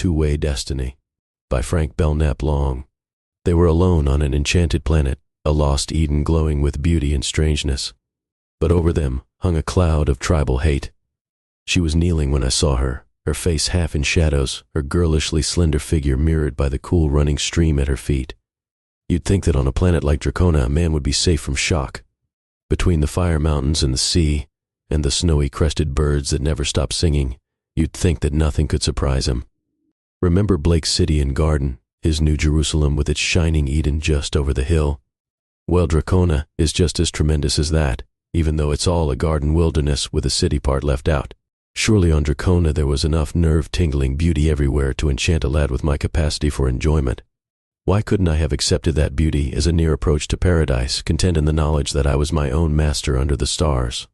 Two-Way Destiny by Frank Belknap Long. They were alone on an enchanted planet, a lost Eden glowing with beauty and strangeness. But over them hung a cloud of tribal hate. She was kneeling when I saw her, her face half in shadows, her girlishly slender figure mirrored by the cool running stream at her feet. You'd think that on a planet like Dracona a man would be safe from shock. Between the fire mountains and the sea, and the snowy crested birds that never stop singing, you'd think that nothing could surprise him. Remember Blake's city and garden, his New Jerusalem with its shining Eden just over the hill? Well, Dracona is just as tremendous as that, even though it's all a garden wilderness with a city part left out. Surely on Dracona there was enough nerve-tingling beauty everywhere to enchant a lad with my capacity for enjoyment. Why couldn't I have accepted that beauty as a near approach to paradise, content in the knowledge that I was my own master under the stars?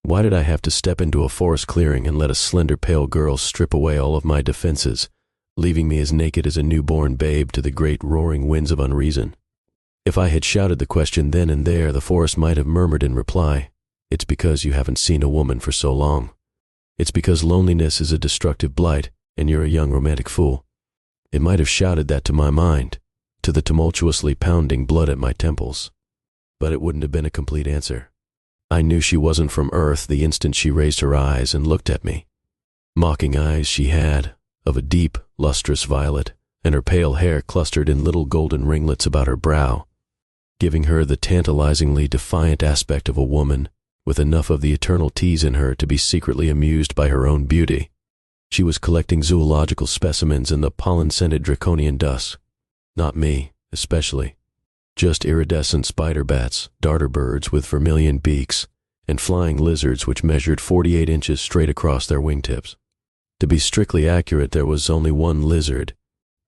Why did I have to step into a forest clearing and let a slender pale girl strip away all of my defenses, leaving me as naked as a newborn babe to the great roaring winds of unreason? If I had shouted the question then and there, the forest might have murmured in reply, "It's because you haven't seen a woman for so long. It's because loneliness is a destructive blight, and you're a young romantic fool." It might have shouted that to my mind, to the tumultuously pounding blood at my temples. But it wouldn't have been a complete answer. I knew she wasn't from Earth the instant she raised her eyes and looked at me. Mocking eyes she had, of a deep, lustrous violet, and her pale hair clustered in little golden ringlets about her brow, giving her the tantalizingly defiant aspect of a woman with enough of the eternal tease in her to be secretly amused by her own beauty. She was collecting zoological specimens in the pollen-scented draconian dusk. Not me, especially. Just iridescent spider bats, darter birds with vermilion beaks, and flying lizards which measured 48 inches straight across their wingtips. To be strictly accurate, there was only one lizard.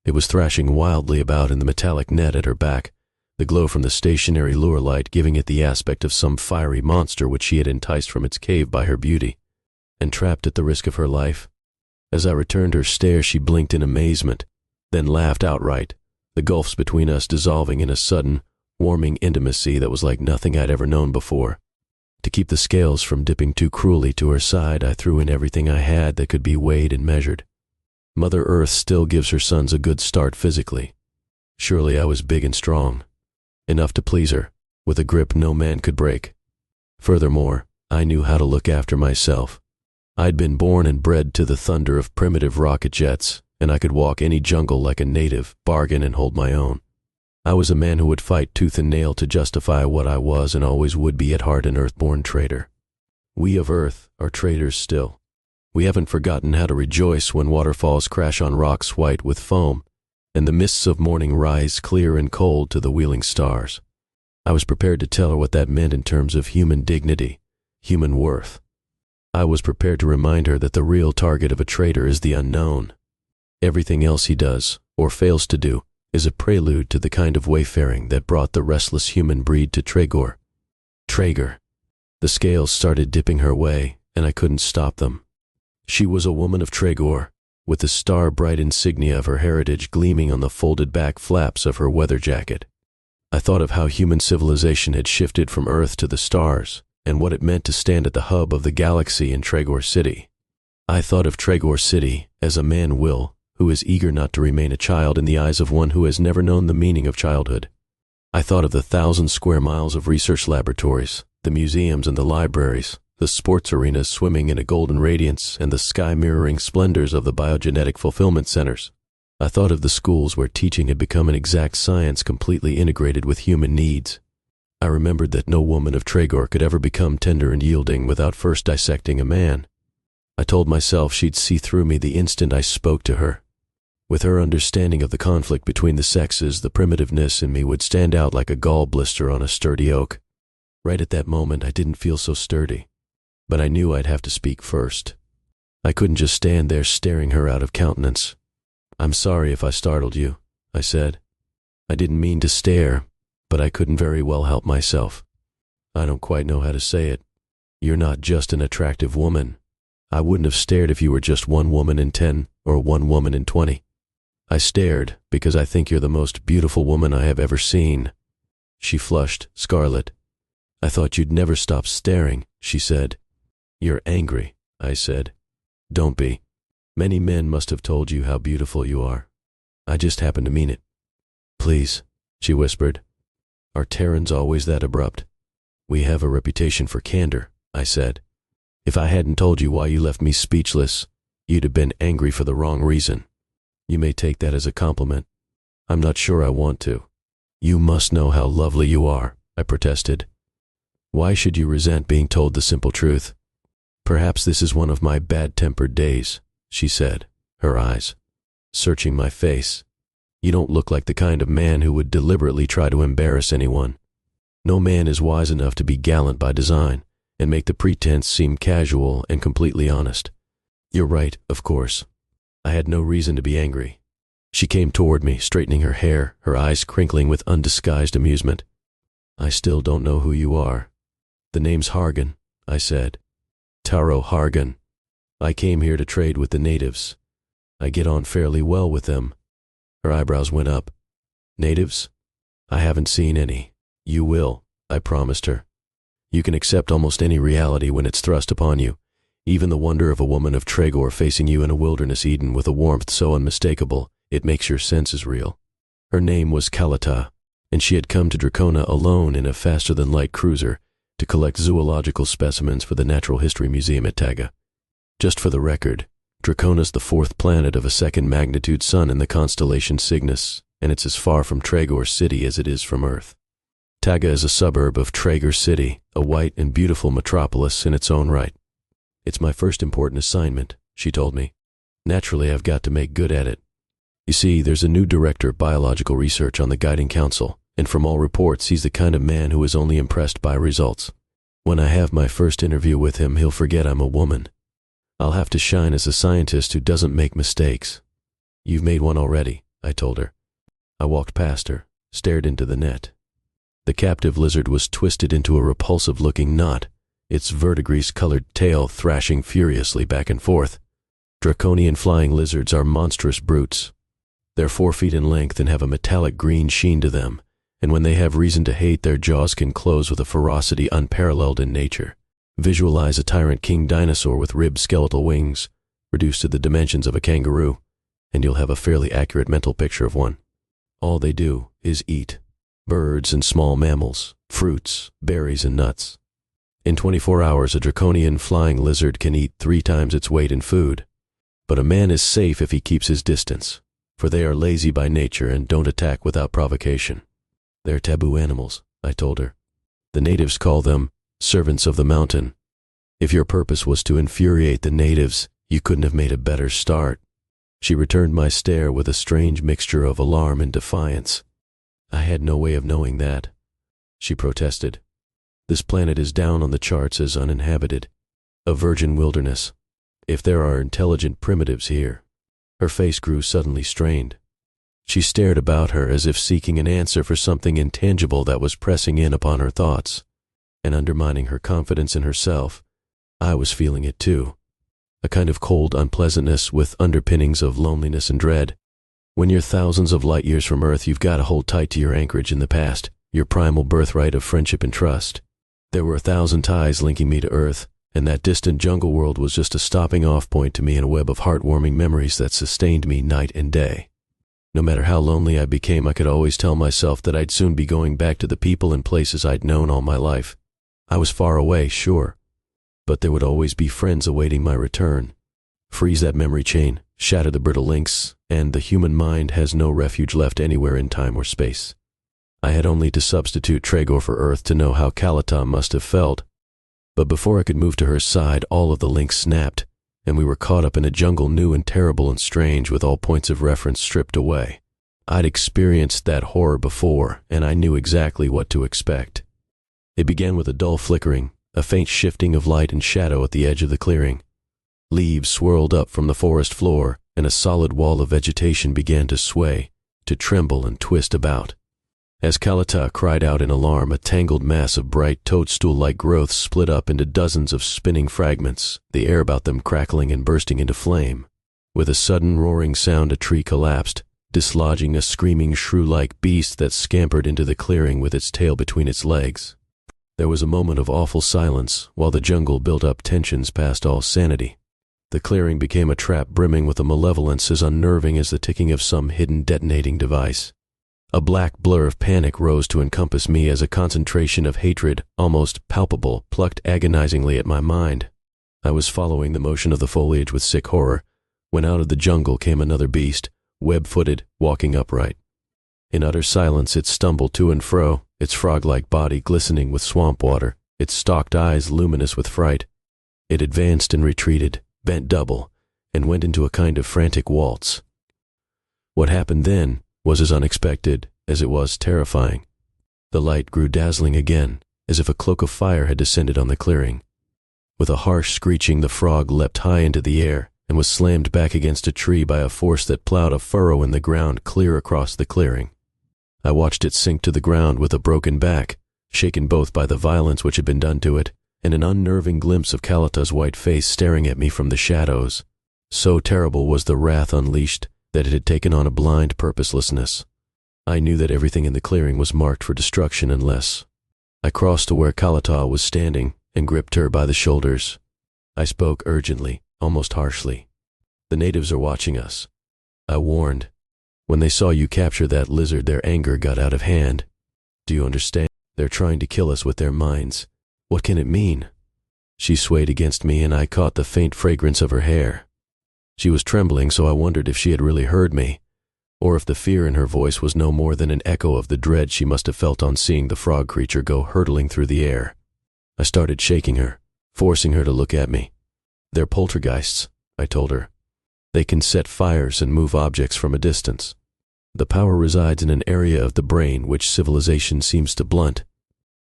It was thrashing wildly about in the metallic net at her back, the glow from the stationary lure light giving it the aspect of some fiery monster which she had enticed from its cave by her beauty, and trapped at the risk of her life. As I returned her stare, she blinked in amazement, then laughed outright, the gulfs between us dissolving in a sudden, warming intimacy that was like nothing I'd ever known before. To keep the scales from dipping too cruelly to her side, I threw in everything I had that could be weighed and measured. Mother Earth still gives her sons a good start physically. Surely I was big and strong, enough to please her, with a grip no man could break. Furthermore, I knew how to look after myself. I'd been born and bred to the thunder of primitive rocket jets, and I could walk any jungle like a native, bargain and hold my own. I was a man who would fight tooth and nail to justify what I was and always would be at heart an earthborn traitor. We of Earth are traitors still. We haven't forgotten how to rejoice when waterfalls crash on rocks white with foam, and the mists of morning rise clear and cold to the wheeling stars. I was prepared to tell her what that meant in terms of human dignity, human worth. I was prepared to remind her that the real target of a traitor is the unknown. Everything else he does, or fails to do, is a prelude to the kind of wayfaring that brought the restless human breed to Tregor. Traeger. The scales started dipping her way, and I couldn't stop them. She was a woman of Tregor, with the star-bright insignia of her heritage gleaming on the folded back flaps of her weather jacket. I thought of how human civilization had shifted from Earth to the stars, and what it meant to stand at the hub of the galaxy in Tregor City. I thought of Tregor City as a man will, who is eager not to remain a child in the eyes of one who has never known the meaning of childhood. I thought of the 1,000 square miles of research laboratories, the museums and the libraries, the sports arenas swimming in a golden radiance, and the sky-mirroring splendors of the biogenetic fulfillment centers. I thought of the schools where teaching had become an exact science completely integrated with human needs. I remembered that no woman of Tregor could ever become tender and yielding without first dissecting a man. I told myself she'd see through me the instant I spoke to her. With her understanding of the conflict between the sexes, the primitiveness in me would stand out like a gall blister on a sturdy oak. Right at that moment, I didn't feel so sturdy. But I knew I'd have to speak first. I couldn't just stand there staring her out of countenance. "I'm sorry if I startled you," I said. I didn't mean to stare, but I couldn't very well help myself. "I don't quite know how to say it. You're not just an attractive woman. I wouldn't have stared if you were just one woman in 10 or one woman in 20. I stared because I think you're the most beautiful woman I have ever seen." She flushed, scarlet. "I thought you'd never stop staring," she said. "You're angry," I said. "Don't be. Many men must have told you how beautiful you are. I just happen to mean it. Please, she whispered. Are Terrans always that abrupt? We have a reputation for candor, I said. If I hadn't told you why you left me speechless, you'd have been angry for the wrong reason. You may take that as a compliment. I'm not sure I want to. You must know how lovely you are, I protested. Why should you resent being told the simple truth? Perhaps this is one of my bad-tempered days, she said, her eyes searching my face. You don't look like the kind of man who would deliberately try to embarrass anyone. No man is wise enough to be gallant by design and make the pretense seem casual and completely honest. You're right, of course. I had no reason to be angry. She came toward me, straightening her hair, her eyes crinkling with undisguised amusement. I still don't know who you are. The name's Hargan, I said. Taro Hargan. I came here to trade with the natives. I get on fairly well with them. Her eyebrows went up. Natives? I haven't seen any. You will, I promised her. You can accept almost any reality when it's thrust upon you, even the wonder of a woman of Tregor facing you in a wilderness Eden with a warmth so unmistakable it makes your senses reel. Her name was Kalata, and she had come to Dracona alone in a faster-than-light cruiser to collect zoological specimens for the Natural History Museum at Taga. Just for the record, Dracona's the fourth planet of a second-magnitude sun in the constellation Cygnus, and it's as far from Tregor City as it is from Earth. Taga is a suburb of Tregor City, a white and beautiful metropolis in its own right. It's my first important assignment, she told me. Naturally, I've got to make good at it. You see, there's a new director of biological research on the Guiding Council, and from all reports, he's the kind of man who is only impressed by results. When I have my first interview with him, he'll forget I'm a woman. I'll have to shine as a scientist who doesn't make mistakes. You've made one already, I told her. I walked past her, stared into the net. The captive lizard was twisted into a repulsive-looking knot, its verdigris-colored tail thrashing furiously back and forth. Draconian flying lizards are monstrous brutes. They're 4 feet in length and have a metallic green sheen to them, and when they have reason to hate, their jaws can close with a ferocity unparalleled in nature. Visualize a tyrant king dinosaur with ribbed skeletal wings, reduced to the dimensions of a kangaroo, and you'll have a fairly accurate mental picture of one. All they do is eat. Birds and small mammals, fruits, berries and nuts. In 24 hours, a draconian flying lizard can eat 3 times its weight in food. But a man is safe if he keeps his distance, for they are lazy by nature and don't attack without provocation. They're taboo animals, I told her. The natives call them servants of the mountain. If your purpose was to infuriate the natives, you couldn't have made a better start. She returned my stare with a strange mixture of alarm and defiance. I had no way of knowing that, she protested. This planet is down on the charts as uninhabited, a virgin wilderness. If there are intelligent primitives here. Her face grew suddenly strained. She stared about her as if seeking an answer for something intangible that was pressing in upon her thoughts and undermining her confidence in herself. I was feeling it too, a kind of cold unpleasantness with underpinnings of loneliness and dread. When you're thousands of light years from Earth, you've got to hold tight to your anchorage in the past, your primal birthright of friendship and trust. There were 1,000 ties linking me to Earth, and that distant jungle world was just a stopping-off point to me in a web of heartwarming memories that sustained me night and day. No matter how lonely I became, I could always tell myself that I'd soon be going back to the people and places I'd known all my life. I was far away, sure, but there would always be friends awaiting my return. Freeze that memory chain, shatter the brittle links, and the human mind has no refuge left anywhere in time or space. I had only to substitute Tregor for Earth to know how Kalata must have felt. But before I could move to her side, all of the links snapped, and we were caught up in a jungle new and terrible and strange with all points of reference stripped away. I'd experienced that horror before, and I knew exactly what to expect. It began with a dull flickering, a faint shifting of light and shadow at the edge of the clearing. Leaves swirled up from the forest floor, and a solid wall of vegetation began to sway, to tremble and twist about. As Kalata cried out in alarm, a tangled mass of bright toadstool-like growths split up into dozens of spinning fragments, the air about them crackling and bursting into flame. With a sudden roaring sound, a tree collapsed, dislodging a screaming shrew-like beast that scampered into the clearing with its tail between its legs. There was a moment of awful silence while the jungle built up tensions past all sanity. The clearing became a trap brimming with a malevolence as unnerving as the ticking of some hidden detonating device. A black blur of panic rose to encompass me as a concentration of hatred, almost palpable, plucked agonizingly at my mind. I was following the motion of the foliage with sick horror, when out of the jungle came another beast, web-footed, walking upright. In utter silence it stumbled to and fro, its frog-like body glistening with swamp water, its stalked eyes luminous with fright. It advanced and retreated, bent double, and went into a kind of frantic waltz. What happened then was as unexpected as it was terrifying. The light grew dazzling again, as if a cloak of fire had descended on the clearing. With a harsh screeching, the frog leapt high into the air and was slammed back against a tree by a force that plowed a furrow in the ground clear across the clearing. I watched it sink to the ground with a broken back, shaken both by the violence which had been done to it and an unnerving glimpse of Kalata's white face staring at me from the shadows. So terrible was the wrath unleashed that it had taken on a blind purposelessness. I knew that everything in the clearing was marked for destruction unless... I crossed to where Kalata was standing and gripped her by the shoulders. I spoke urgently, almost harshly. "The natives are watching us," I warned. "When they saw you capture that lizard, their anger got out of hand. Do you understand? They're trying to kill us with their minds. What can it mean?" She swayed against me and I caught the faint fragrance of her hair. She was trembling, so I wondered if she had really heard me, or if the fear in her voice was no more than an echo of the dread she must have felt on seeing the frog creature go hurtling through the air. I started shaking her, forcing her to look at me. "They're poltergeists," I told her. "They can set fires and move objects from a distance. The power resides in an area of the brain which civilization seems to blunt.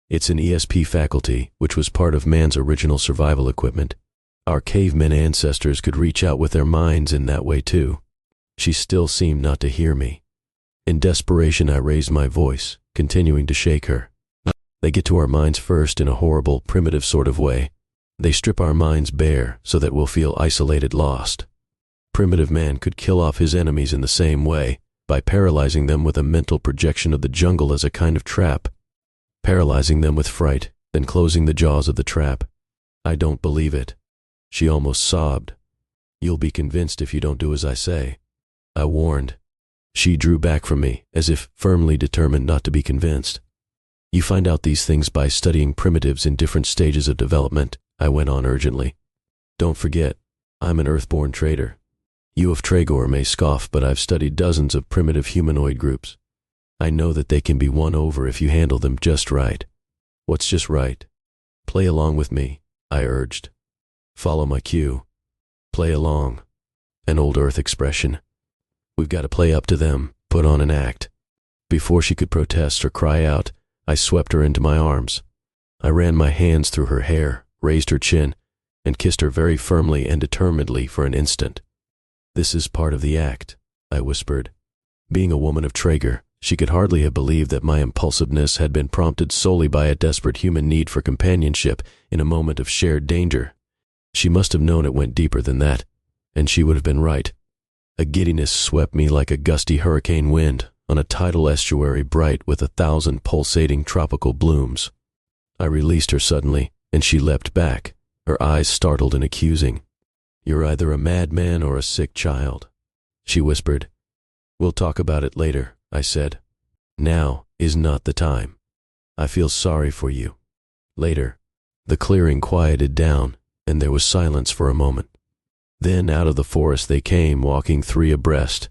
It's an ESP faculty, which was part of man's original survival equipment. Our cavemen ancestors could reach out with their minds in that way too." She still seemed not to hear me. In desperation, I raised my voice, continuing to shake her. "They get to our minds first in a horrible, primitive sort of way. They strip our minds bare so that we'll feel isolated, lost. Primitive man could kill off his enemies in the same way, by paralyzing them with a mental projection of the jungle as a kind of trap. Paralyzing them with fright, then closing the jaws of the trap. I don't believe it." She almost sobbed. "You'll be convinced if you don't do as I say," I warned. She drew back from me, as if firmly determined not to be convinced. "You find out these things by studying primitives in different stages of development," I went on urgently. "Don't forget, I'm an earthborn trader. You of Tregor may scoff, but I've studied dozens of primitive humanoid groups. I know that they can be won over if you handle them just right." "What's just right?" "Play along with me," I urged. "Follow my cue. Play along." An old Earth expression. We've got to play up to them, put on an act. Before she could protest or cry out, I swept her into my arms. I ran my hands through her hair, raised her chin, and kissed her very firmly and determinedly for an instant. "This is part of the act," I whispered. Being a woman of Traeger, she could hardly have believed that my impulsiveness had been prompted solely by a desperate human need for companionship in a moment of shared danger. She must have known it went deeper than that, and she would have been right. A giddiness swept me like a gusty hurricane wind on a tidal estuary bright with 1,000 pulsating tropical blooms. I released her suddenly, and she leapt back, her eyes startled and accusing. "You're either a madman or a sick child," she whispered. "We'll talk about it later," I said. "Now is not the time. I feel sorry for you. Later." The clearing quieted down, and there was silence for a moment. Then out of the forest they came, walking 3 abreast.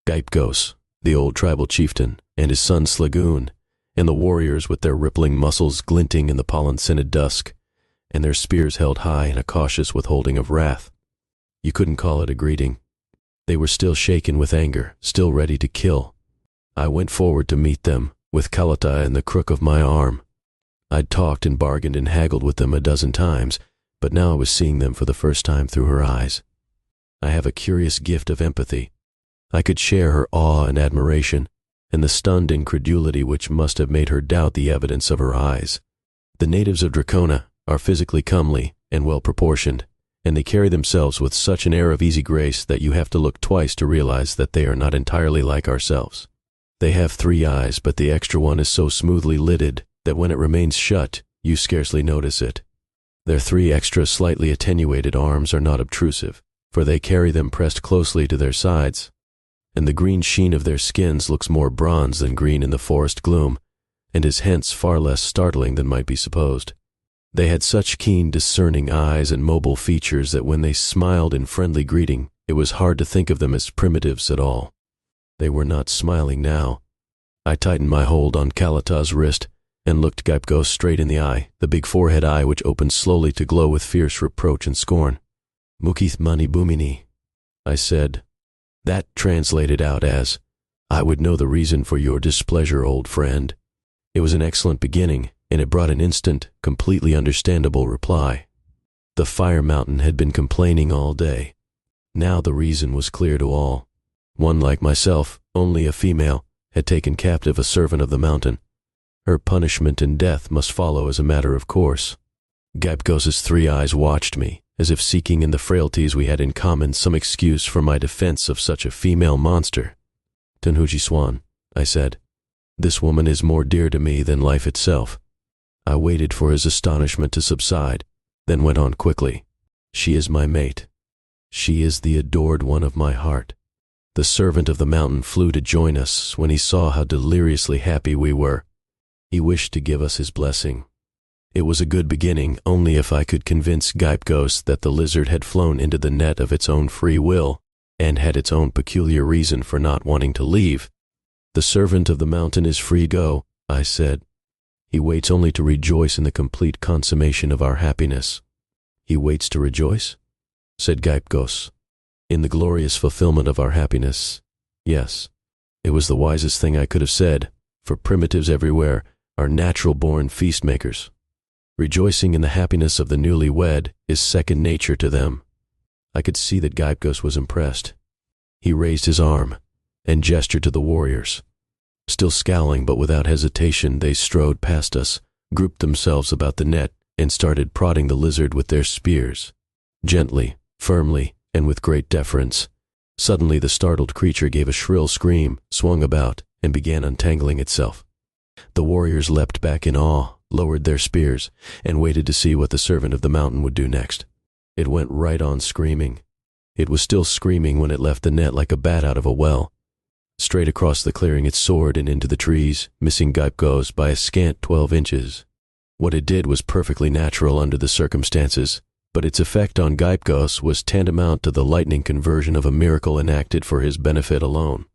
Gaipgos, the old tribal chieftain, and his son Slagoon, and the warriors with their rippling muscles glinting in the pollen-scented dusk, and their spears held high in a cautious withholding of wrath. You couldn't call it a greeting. They were still shaken with anger, still ready to kill. I went forward to meet them, with Kalata in the crook of my arm. I'd talked and bargained and haggled with them a dozen times, but now I was seeing them for the first time through her eyes. I have a curious gift of empathy. I could share her awe and admiration, and the stunned incredulity which must have made her doubt the evidence of her eyes. The natives of Dracona are physically comely and well-proportioned, and they carry themselves with such an air of easy grace that you have to look twice to realize that they are not entirely like ourselves. They have 3 eyes, but the extra one is so smoothly lidded that when it remains shut, you scarcely notice it. Their 3 extra slightly attenuated arms are not obtrusive, for they carry them pressed closely to their sides, and the green sheen of their skins looks more bronze than green in the forest gloom, and is hence far less startling than might be supposed. They had such keen, discerning eyes and mobile features that when they smiled in friendly greeting, it was hard to think of them as primitives at all. They were not smiling now. I tightened my hold on Kalata's wrist and looked Gaipgos straight in the eye, the big forehead eye which opened slowly to glow with fierce reproach and scorn. Mukith mani bumini, I said. That translated out as, I would know the reason for your displeasure, old friend. It was an excellent beginning, and it brought an instant, completely understandable reply. The Fire Mountain had been complaining all day. Now the reason was clear to all. One like myself, only a female, had taken captive a servant of the mountain. Her punishment and death must follow as a matter of course. Gaipgos's 3 eyes watched me, as if seeking in the frailties we had in common some excuse for my defense of such a female monster. Tenhuji Swan, I said, this woman is more dear to me than life itself. I waited for his astonishment to subside, then went on quickly. She is my mate. She is the adored one of my heart. The servant of the mountain flew to join us when he saw how deliriously happy we were. He wished to give us his blessing. It was a good beginning only if I could convince Gaipgos that the lizard had flown into the net of its own free will and had its own peculiar reason for not wanting to leave. The servant of the mountain is free to go, I said. He waits only to rejoice in the complete consummation of our happiness. He waits to rejoice? Said Gaipgos. In the glorious fulfillment of our happiness, yes. It was the wisest thing I could have said, for primitives everywhere are natural-born feast-makers. Rejoicing in the happiness of the newly wed is second nature to them. I could see that Gaipgos was impressed. He raised his arm and gestured to the warriors. Still scowling but without hesitation, they strode past us, grouped themselves about the net, and started prodding the lizard with their spears. Gently, firmly, and with great deference. Suddenly the startled creature gave a shrill scream, swung about, and began untangling itself. The warriors leapt back in awe, lowered their spears, and waited to see what the servant of the mountain would do next. It went right on screaming. It was still screaming when it left the net like a bat out of a well. Straight across the clearing it soared and into the trees, missing Gaipgos by a scant 12 inches. What it did was perfectly natural under the circumstances, but its effect on Gaipgos was tantamount to the lightning conversion of a miracle enacted for his benefit alone.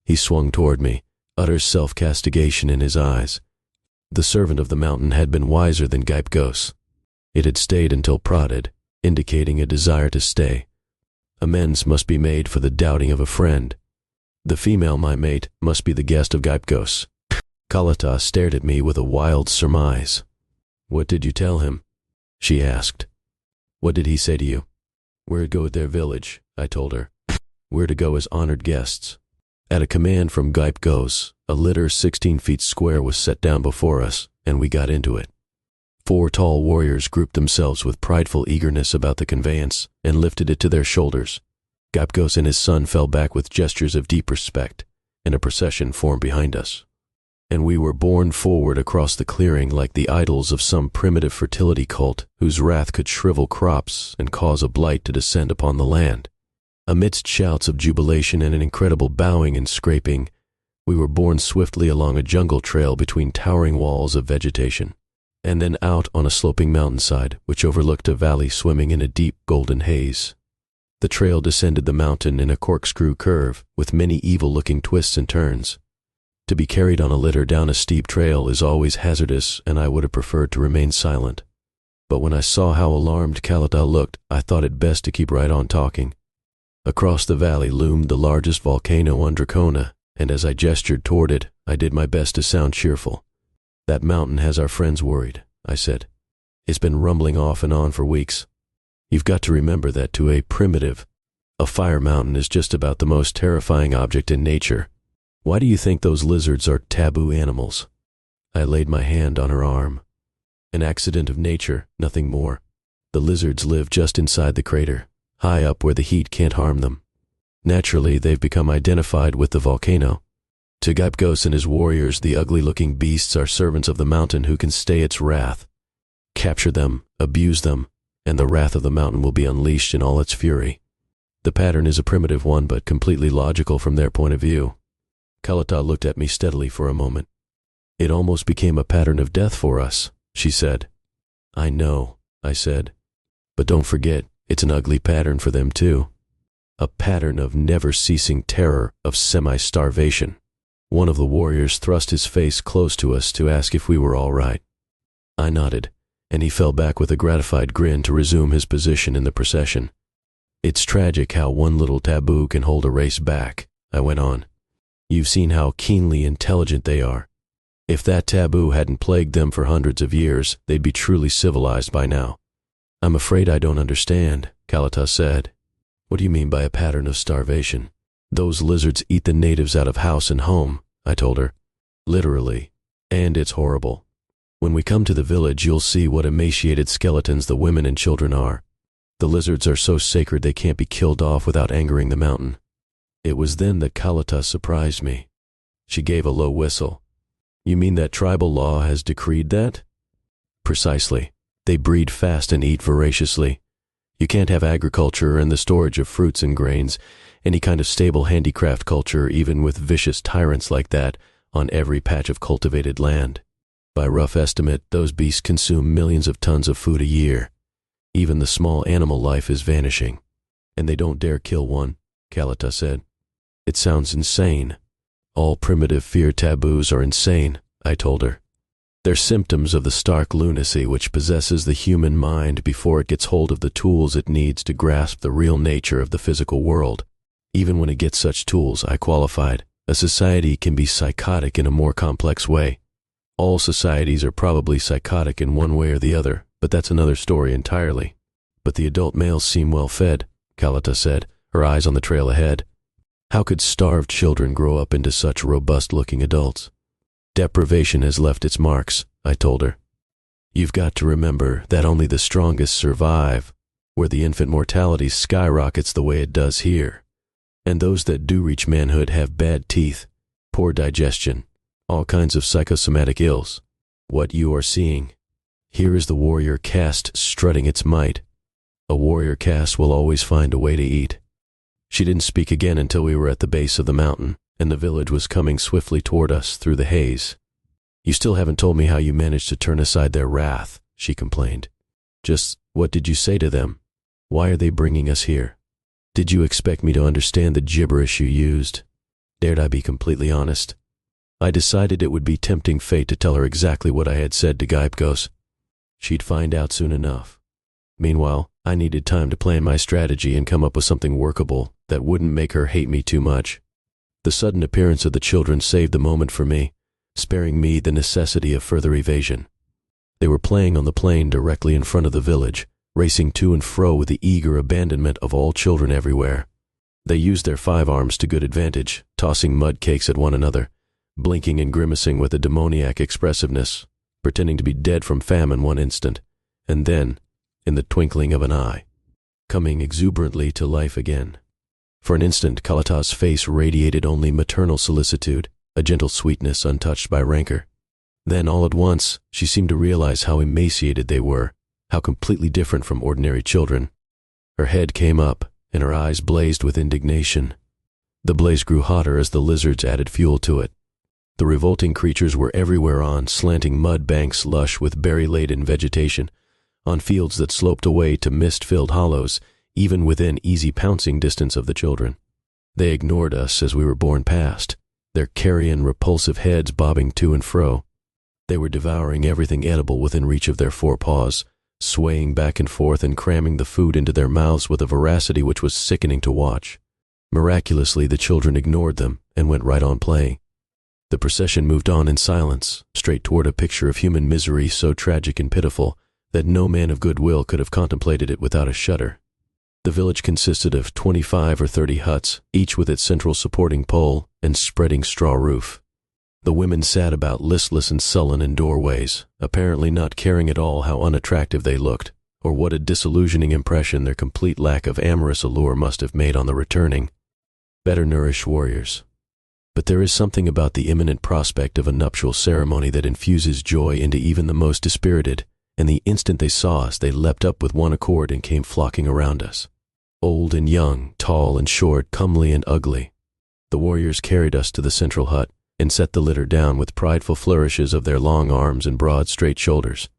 He swung toward me, utter self-castigation in his eyes. The servant of the mountain had been wiser than Gaipgos. It had stayed until prodded, indicating a desire to stay. Amends must be made for the doubting of a friend. The female, my mate, must be the guest of Gaipgos. Kalata stared at me with a wild surmise. What did you tell him? She asked. What did he say to you? We're to go to their village, I told her. We're to go as honored guests. At a command from Gaipgos, a litter 16 feet square was set down before us, and we got into it. 4 tall warriors grouped themselves with prideful eagerness about the conveyance and lifted it to their shoulders. Gaipgos and his son fell back with gestures of deep respect, and a procession formed behind us. And we were borne forward across the clearing like the idols of some primitive fertility cult whose wrath could shrivel crops and cause a blight to descend upon the land. Amidst shouts of jubilation and an incredible bowing and scraping, we were borne swiftly along a jungle trail between towering walls of vegetation, and then out on a sloping mountainside which overlooked a valley swimming in a deep golden haze. The trail descended the mountain in a corkscrew curve with many evil-looking twists and turns. To be carried on a litter down a steep trail is always hazardous, and I would have preferred to remain silent. But when I saw how alarmed Kalata looked, I thought it best to keep right on talking. Across the valley loomed the largest volcano on Dracona, and as I gestured toward it, I did my best to sound cheerful. That mountain has our friends worried, I said. It's been rumbling off and on for weeks. You've got to remember that to a primitive, a fire mountain is just about the most terrifying object in nature. Why do you think those lizards are taboo animals? I laid my hand on her arm. An accident of nature, nothing more. The lizards live just inside the crater, high up where the heat can't harm them. Naturally, they've become identified with the volcano. To Gaipgos and his warriors, the ugly-looking beasts are servants of the mountain who can stay its wrath. Capture them, abuse them, and the wrath of the mountain will be unleashed in all its fury. The pattern is a primitive one but completely logical from their point of view. Kalata looked at me steadily for a moment. It almost became a pattern of death for us, she said. I know, I said. But don't forget, it's an ugly pattern for them too. A pattern of never-ceasing terror, of semi-starvation. One of the warriors thrust his face close to us to ask if we were all right. I nodded, and he fell back with a gratified grin to resume his position in the procession. It's tragic how one little taboo can hold a race back, I went on. You've seen how keenly intelligent they are. If that taboo hadn't plagued them for hundreds of years, they'd be truly civilized by now. I'm afraid I don't understand, Kalata said. What do you mean by a pattern of starvation? Those lizards eat the natives out of house and home, I told her. Literally. And it's horrible. When we come to the village, you'll see what emaciated skeletons the women and children are. The lizards are so sacred they can't be killed off without angering the mountain. It was then that Kalata surprised me. She gave a low whistle. You mean that tribal law has decreed that? Precisely. They breed fast and eat voraciously. You can't have agriculture and the storage of fruits and grains, any kind of stable handicraft culture, even with vicious tyrants like that, on every patch of cultivated land. By rough estimate, those beasts consume millions of tons of food a year. Even the small animal life is vanishing. And they don't dare kill one, Kalata said. It sounds insane. All primitive fear taboos are insane, I told her. They're symptoms of the stark lunacy which possesses the human mind before it gets hold of the tools it needs to grasp the real nature of the physical world. Even when it gets such tools, I qualified, a society can be psychotic in a more complex way. All societies are probably psychotic in one way or the other, but that's another story entirely. But the adult males seem well fed, Kalata said, her eyes on the trail ahead. How could starved children grow up into such robust-looking adults? Deprivation has left its marks, I told her. You've got to remember that only the strongest survive, where the infant mortality skyrockets the way it does here. And those that do reach manhood have bad teeth, poor digestion, all kinds of psychosomatic ills. What you are seeing. Here is the warrior caste strutting its might. A warrior caste will always find a way to eat. She didn't speak again until we were at the base of the mountain, and the village was coming swiftly toward us through the haze. You still haven't told me how you managed to turn aside their wrath, she complained. Just what did you say to them? Why are they bringing us here? Did you expect me to understand the gibberish you used? Dared I be completely honest? I decided it would be tempting fate to tell her exactly what I had said to Gaipgos. She'd find out soon enough. Meanwhile, I needed time to plan my strategy and come up with something workable that wouldn't make her hate me too much. The sudden appearance of the children saved the moment for me, sparing me the necessity of further evasion. They were playing on the plain directly in front of the village, racing to and fro with the eager abandonment of all children everywhere. They used their 5 arms to good advantage, tossing mud cakes at one another, blinking and grimacing with a demoniac expressiveness, pretending to be dead from famine one instant, and then, in the twinkling of an eye, coming exuberantly to life again. For an instant, Kalata's face radiated only maternal solicitude, a gentle sweetness untouched by rancor. Then, all at once, she seemed to realize how emaciated they were, how completely different from ordinary children. Her head came up, and her eyes blazed with indignation. The blaze grew hotter as the lizards added fuel to it. The revolting creatures were everywhere on slanting mud banks lush with berry-laden vegetation, on fields that sloped away to mist-filled hollows, even within easy pouncing distance of the children. They ignored us as we were borne past, their carrion, repulsive heads bobbing to and fro. They were devouring everything edible within reach of their 4 paws, swaying back and forth and cramming the food into their mouths with a voracity which was sickening to watch. Miraculously, the children ignored them and went right on playing. The procession moved on in silence, straight toward a picture of human misery so tragic and pitiful that no man of good will could have contemplated it without a shudder. The village consisted of 25 or 30 huts, each with its central supporting pole and spreading straw roof. The women sat about listless and sullen in doorways, apparently not caring at all how unattractive they looked, or what a disillusioning impression their complete lack of amorous allure must have made on the returning, better-nourished warriors. But there is something about the imminent prospect of a nuptial ceremony that infuses joy into even the most dispirited, and the instant they saw us, they leapt up with one accord and came flocking around us. Old and young, tall and short, comely and ugly. The warriors carried us to the central hut and set the litter down with prideful flourishes of their long arms and broad, straight shoulders.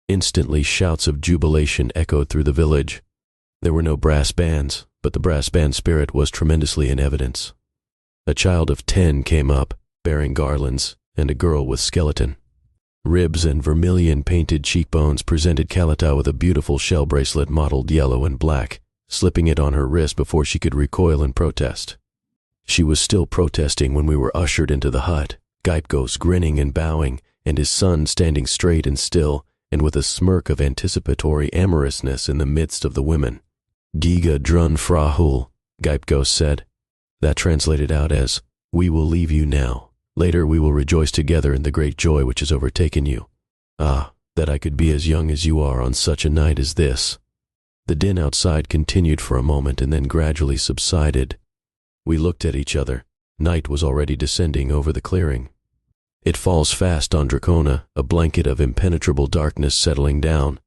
Instantly, shouts of jubilation echoed through the village. There were no brass bands, but the brass band spirit was tremendously in evidence. A child of 10 came up, bearing garlands, and a girl with skeleton. Ribs and vermilion-painted cheekbones presented Kalata with a beautiful shell bracelet mottled yellow and black, slipping it on her wrist before she could recoil in protest. She was still protesting when we were ushered into the hut, Gypgos grinning and bowing, and his son standing straight and still, and with a smirk of anticipatory amorousness in the midst of the women. Giga drun frahul, Gypgos said. That translated out as, "We will leave you now. Later we will rejoice together in the great joy which has overtaken you. Ah, that I could be as young as you are on such a night as this." The din outside continued for a moment and then gradually subsided. We looked at each other. Night was already descending over the clearing. It falls fast on Dracona, a blanket of impenetrable darkness settling down.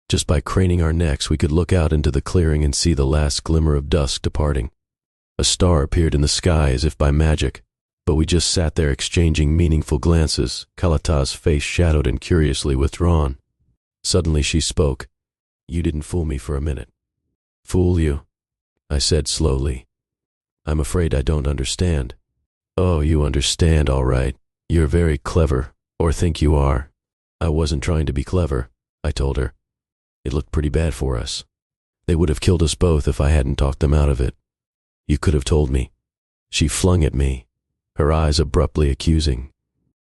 Just by craning our necks, we could look out into the clearing and see the last glimmer of dusk departing. A star appeared in the sky as if by magic, but we just sat there exchanging meaningful glances, Kalata's face shadowed and curiously withdrawn. Suddenly she spoke. "You didn't fool me for a minute." "Fool you?" I said slowly. "I'm afraid I don't understand." "Oh, you understand, all right. You're very clever, or think you are." "I wasn't trying to be clever," I told her. "It looked pretty bad for us. They would have killed us both if I hadn't talked them out of it. You could have told me." She flung at me, her eyes abruptly accusing.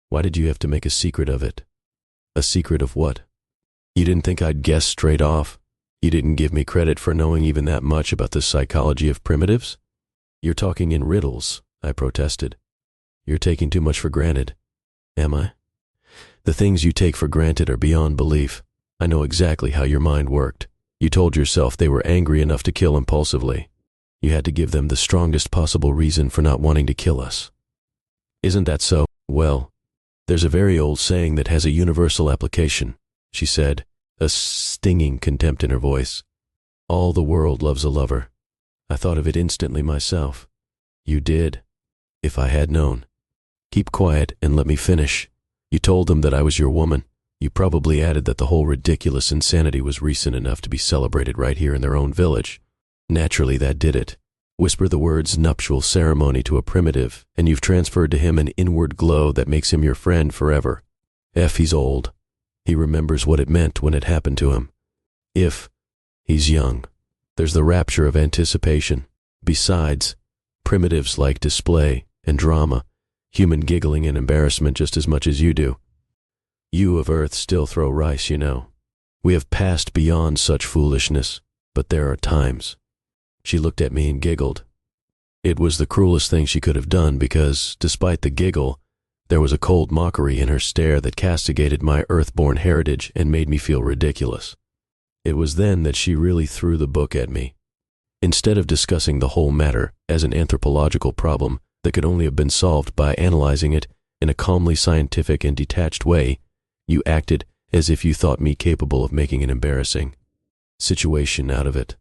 "Why did you have to make a secret of it?" "A secret of what?" "You didn't think I'd guess straight off? You didn't give me credit for knowing even that much about the psychology of primitives?" "You're talking in riddles," I protested. "You're taking too much for granted." "Am I?" "The things you take for granted are beyond belief. I know exactly how your mind worked. You told yourself they were angry enough to kill impulsively. You had to give them the strongest possible reason for not wanting to kill us." "Isn't that so? Well, there's a very old saying that has a universal application," she said, a stinging contempt in her voice. "All the world loves a lover." I thought of it instantly myself. "You did? If I had known." "Keep quiet and let me finish. You told them that I was your woman. You probably added that the whole ridiculous insanity was recent enough to be celebrated right here in their own village. Naturally, that did it. Whisper the words nuptial ceremony to a primitive, and you've transferred to him an inward glow that makes him your friend forever. He's old. He remembers what it meant when it happened to him. He's young. There's the rapture of anticipation. Besides, primitives like display and drama, human giggling and embarrassment just as much as you do. You of Earth still throw rice, you know. We have passed beyond such foolishness, but there are times." She looked at me and giggled. It was the cruelest thing she could have done because, despite the giggle, there was a cold mockery in her stare that castigated my earth-born heritage and made me feel ridiculous. It was then that she really threw the book at me. Instead of discussing the whole matter as an anthropological problem that could only have been solved by analyzing it in a calmly scientific and detached way, you acted as if you thought me capable of making an embarrassing situation out of it.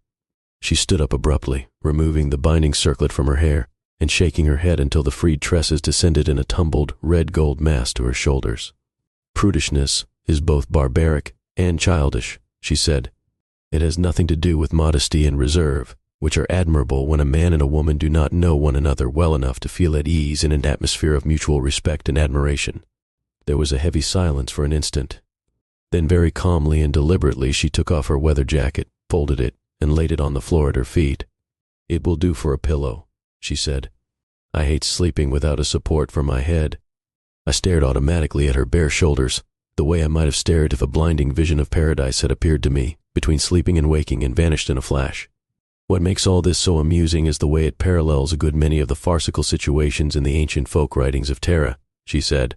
She stood up abruptly, removing the binding circlet from her hair and shaking her head until the freed tresses descended in a tumbled red-gold mass to her shoulders. "Prudishness is both barbaric and childish," she said. "It has nothing to do with modesty and reserve, which are admirable when a man and a woman do not know one another well enough to feel at ease in an atmosphere of mutual respect and admiration." There was a heavy silence for an instant. Then very calmly and deliberately she took off her weather jacket, folded it, and laid it on the floor at her feet. "It will do for a pillow," she said. "I hate sleeping without a support for my head." I stared automatically at her bare shoulders, the way I might have stared if a blinding vision of paradise had appeared to me, between sleeping and waking, and vanished in a flash. What makes all this so amusing is the way it parallels a good many of the farcical situations in the ancient folk writings of Terra, she said.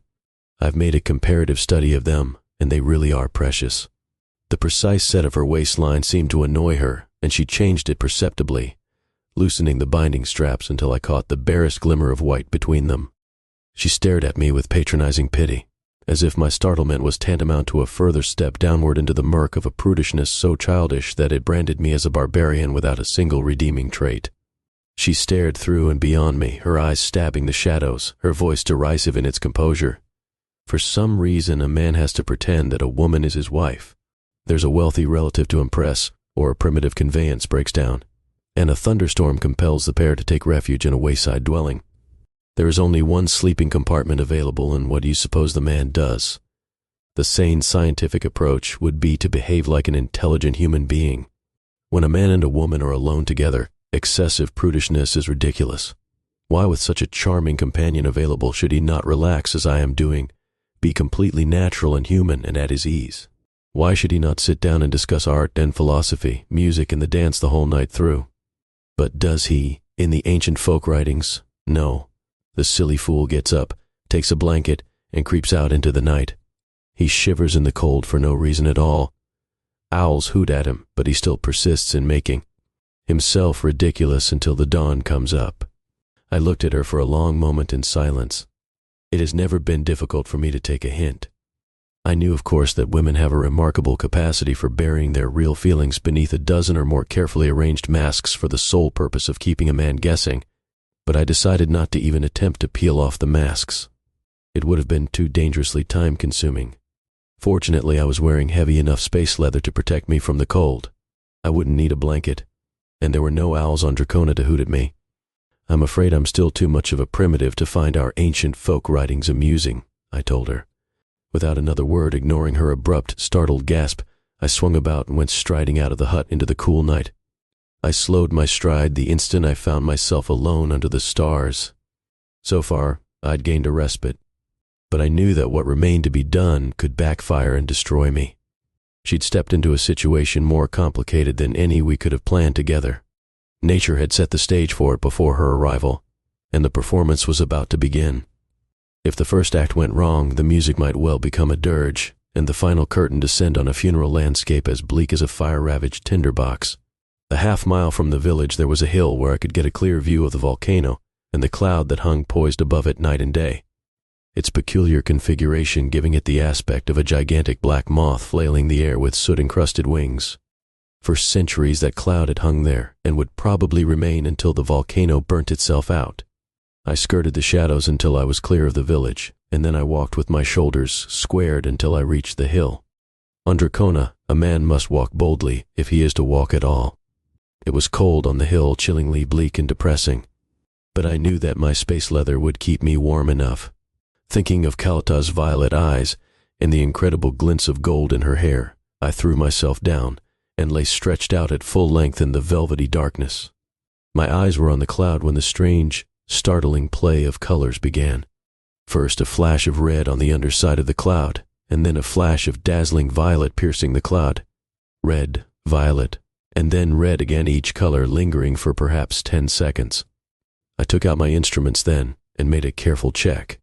"I've made a comparative study of them, and they really are precious." The precise set of her waistline seemed to annoy her, and she changed it perceptibly, loosening the binding straps until I caught the barest glimmer of white between them. She stared at me with patronizing pity. as if my startlement was tantamount to a further step downward into the murk of a prudishness so childish that it branded me as a barbarian without a single redeeming trait. She stared through and beyond me, her eyes stabbing the shadows, her voice derisive in its composure. For some reason, a man has to pretend that a woman is his wife. There's a wealthy relative to impress, or a primitive conveyance breaks down, and a thunderstorm compels the pair to take refuge in a wayside dwelling. There is only one sleeping compartment available, and what do you suppose the man does? The sane scientific approach would be to behave like an intelligent human being. When a man and a woman are alone together, excessive prudishness is ridiculous. Why, with such a charming companion available, should he not relax as I am doing, be completely natural and human and at his ease? Why should he not sit down and discuss art and philosophy, music and the dance the whole night through? But does he, in the ancient folk writings? No. The silly fool gets up, takes a blanket, and creeps out into the night. He shivers in the cold for no reason at all. Owls hoot at him, but he still persists in making himself ridiculous until the dawn comes up. I looked at her for a long moment in silence. It has never been difficult for me to take a hint. I knew, of course, that women have a remarkable capacity for burying their real feelings beneath a dozen or more carefully arranged masks for the sole purpose of keeping a man guessing, but I decided not to even attempt to peel off the masks. It would have been too dangerously time-consuming. Fortunately, I was wearing heavy enough space leather to protect me from the cold. I wouldn't need a blanket, and there were no owls on Dracona to hoot at me. I'm afraid I'm still too much of a primitive to find our ancient folk writings amusing, I told her. Without another word, ignoring her abrupt, startled gasp, I swung about and went striding out of the hut into the cool night. I slowed my stride the instant I found myself alone under the stars. So far, I'd gained a respite, but I knew that what remained to be done could backfire and destroy me. She'd stepped into a situation more complicated than any we could have planned together. Nature had set the stage for it before her arrival, and the performance was about to begin. If the first act went wrong, the music might well become a dirge, and the final curtain descend on a funeral landscape as bleak as a fire-ravaged tinderbox. A half-mile from the village there was a hill where I could get a clear view of the volcano and the cloud that hung poised above it night and day, its peculiar configuration giving it the aspect of a gigantic black moth flailing the air with soot-encrusted wings. For centuries that cloud had hung there, and would probably remain until the volcano burnt itself out. I skirted the shadows until I was clear of the village, and then I walked with my shoulders squared until I reached the hill. On Dracona, a man must walk boldly if he is to walk at all. It was cold on the hill, chillingly bleak and depressing, but I knew that my space leather would keep me warm enough. Thinking of Kalata's violet eyes and the incredible glints of gold in her hair, I threw myself down and lay stretched out at full length in the velvety darkness. My eyes were on the cloud when the strange, startling play of colors began. First a flash of red on the underside of the cloud, and then a flash of dazzling violet piercing the cloud. Red, violet, and then red again, each color lingering for perhaps 10 seconds. I took out my instruments then and made a careful check.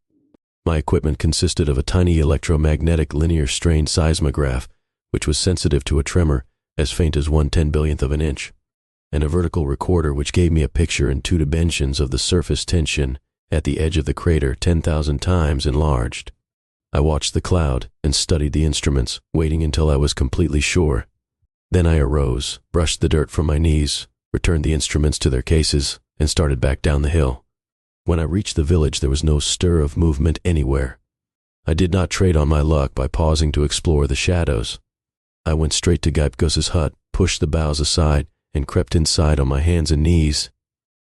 My equipment consisted of a tiny electromagnetic linear strain seismograph, which was sensitive to a tremor as faint as 1/10,000,000th of an inch, and a vertical recorder which gave me a picture in 2 dimensions of the surface tension at the edge of the crater 10,000 times enlarged. I watched the cloud and studied the instruments, waiting until I was completely sure. Then I arose, brushed the dirt from my knees, returned the instruments to their cases, and started back down the hill. When I reached the village, there was no stir of movement anywhere. I did not trade on my luck by pausing to explore the shadows. I went straight to Gypgos's hut, pushed the boughs aside, and crept inside on my hands and knees.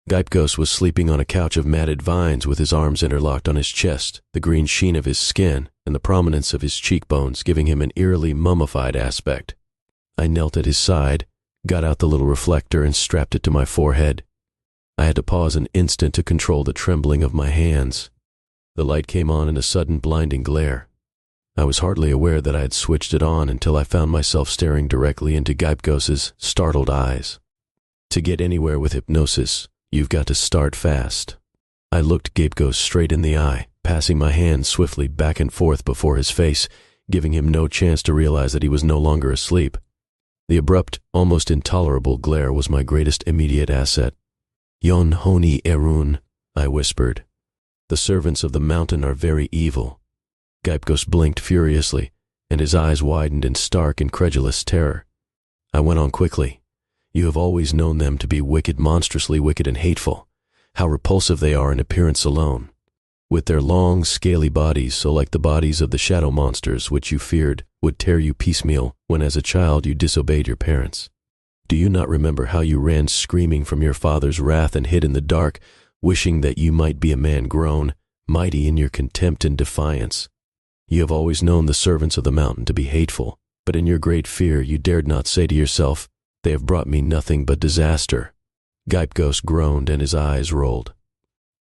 Gypgos was sleeping on a couch of matted vines with his arms interlocked on his chest, the green sheen of his skin and the prominence of his cheekbones giving him an eerily mummified aspect. I knelt at his side, got out the little reflector and strapped it to my forehead. I had to pause an instant to control the trembling of my hands. The light came on in a sudden blinding glare. I was hardly aware that I had switched it on until I found myself staring directly into Gypgos's startled eyes. To get anywhere with hypnosis, you've got to start fast. I looked Gypgos straight in the eye, passing my hand swiftly back and forth before his face, giving him no chance to realize that he was no longer asleep. The abrupt, almost intolerable glare was my greatest immediate asset. "Yon honi erun," I whispered. "The servants of the mountain are very evil. Gypgos blinked furiously, and his eyes widened in stark, incredulous terror. I went on quickly. You have always known them to be wicked, monstrously wicked and hateful. How repulsive they are in appearance alone. With their long, scaly bodies, so like the bodies of the shadow monsters which you feared would tear you piecemeal when as a child you disobeyed your parents. Do you not remember how you ran screaming from your father's wrath and hid in the dark, wishing that you might be a man grown, mighty in your contempt and defiance? You have always known the servants of the mountain to be hateful, but in your great fear you dared not say to yourself, "They have brought me nothing but disaster." Gypgos groaned and his eyes rolled.